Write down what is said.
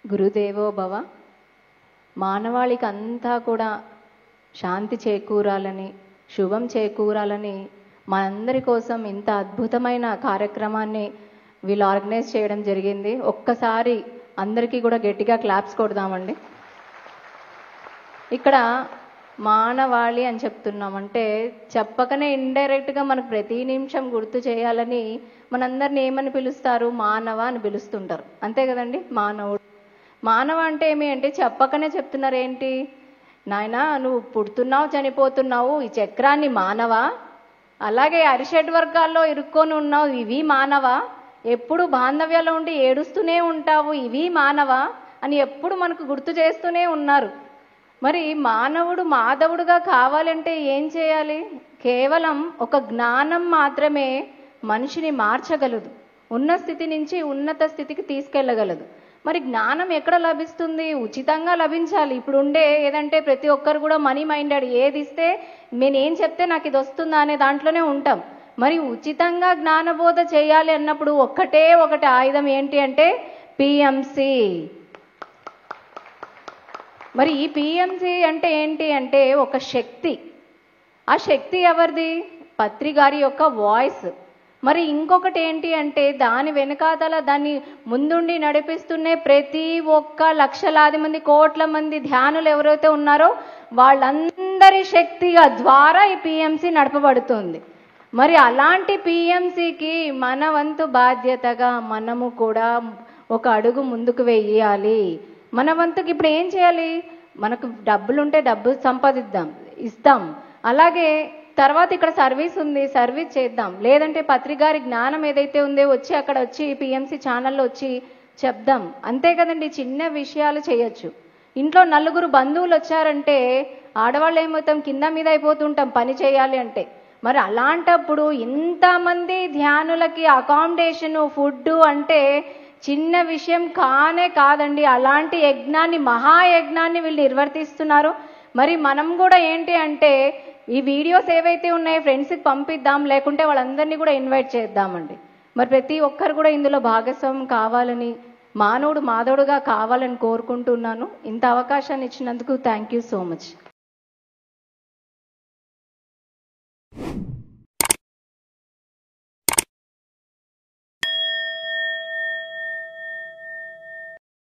గురుదేవో భవ. మానవాళికి అంతా కూడా శాంతి చేకూరాలని, శుభం చేకూరాలని మనందరి కోసం ఇంత అద్భుతమైన కార్యక్రమాన్ని వీళ్ళు ఆర్గనైజ్ చేయడం జరిగింది. ఒక్కసారి అందరికీ కూడా గట్టిగా క్లాప్స్ కొడదామండి. ఇక్కడ మానవాళి అని చెప్తున్నామంటే చెప్పకనే ఇండైరెక్ట్గా మనకు ప్రతి నిమిషం గుర్తు చేయాలని మనందరిని ఏమని పిలుస్తారు? మానవ అని పిలుస్తుంటారు, అంతే కదండి. మానవుడు, మానవ అంటే ఏమి అంటే చెప్పకనే చెప్తున్నారు. ఏంటి నాయనా, నువ్వు పుడుతున్నావు, చనిపోతున్నావు, ఈ చక్రాన్ని మానవ, అలాగే అరిషడ్ వర్గాల్లో ఇరుక్కొని ఉన్నావు, ఇవి మానవ, ఎప్పుడు బాంధవ్యాల్లో ఉండి ఏడుస్తూనే ఉంటావు, ఇవి మానవ అని ఎప్పుడు మనకు గుర్తు చేస్తూనే ఉన్నారు. మరి మానవుడు మాధవుడుగా కావాలంటే ఏం చేయాలి? కేవలం ఒక జ్ఞానం మాత్రమే మనిషిని మార్చగలదు, ఉన్న స్థితి నుంచి ఉన్నత స్థితికి తీసుకెళ్ళగలదు. మరి జ్ఞానం ఎక్కడ లభిస్తుంది? ఉచితంగా లభించాలి. ఇప్పుడు ఉండే ఏదంటే ప్రతి ఒక్కరు కూడా మనీ మైండెడ్, ఏది ఇస్తే నేనేం చెప్తే నాకు ఇది వస్తుందా అనే దాంట్లోనే ఉంటాం. మరి ఉచితంగా జ్ఞానబోధ చేయాలి అన్నప్పుడు ఒకటే ఒకటి ఆయుధం ఏంటి అంటే పిఎంసి. మరి ఈ పిఎంసి అంటే ఏంటి అంటే ఒక శక్తి. ఆ శక్తి ఎవరిది? పత్రి గారి యొక్క వాయిస్. మరి ఇంకొకటి ఏంటి అంటే దాని వెనకాతల దాన్ని ముందుండి నడిపిస్తున్నే ప్రతి ఒక్క లక్షలాది మంది, కోట్ల మంది ధ్యానులు ఎవరైతే ఉన్నారో వాళ్ళందరి శక్తిగా ద్వారా ఈ పిఎంసి నడపబడుతుంది. మరి అలాంటి పిఎంసికి మన వంతు బాధ్యతగా మనము కూడా ఒక అడుగు ముందుకు వేయాలి. మన వంతుకి ఇప్పుడు ఏం చేయాలి? మనకు డబ్బులుంటే డబ్బు సంపాదిద్దాం, ఇస్తాం. అలాగే తర్వాత ఇక్కడ సర్వీస్ ఉంది, సర్వీస్ చేద్దాం. లేదంటే పత్రికారి జ్ఞానం ఏదైతే ఉందో వచ్చి అక్కడ వచ్చి పిఎంసి ఛానల్లో వచ్చి చెప్దాం, అంతే కదండి. చిన్న విషయాలు చేయొచ్చు. ఇంట్లో నలుగురు బంధువులు వచ్చారంటే ఆడవాళ్ళు ఏమవుతాం? కింద మీద అయిపోతుంటాం పని చేయాలి అంటే. మరి అలాంటప్పుడు ఇంతమంది ధ్యానులకి అకామిడేషను, ఫుడ్ అంటే చిన్న విషయం కానే కాదండి. అలాంటి యజ్ఞాన్ని, మహాయజ్ఞాన్ని వీళ్ళు నిర్వర్తిస్తున్నారు. మరి మనం కూడా ఏంటి అంటే ఈ వీడియోస్ ఏవైతే ఉన్నాయో ఫ్రెండ్స్కి పంపిద్దాం, లేకుంటే వాళ్ళందరినీ కూడా ఇన్వైట్ చేద్దామండి. మరి ప్రతి ఒక్కరు కూడా ఇందులో భాగస్వామ్యం కావాలని, మానవుడు మాధవుడుగా కావాలని కోరుకుంటున్నాను. ఇంత అవకాశాన్ని ఇచ్చినందుకు థ్యాంక్ యూ సో మచ్.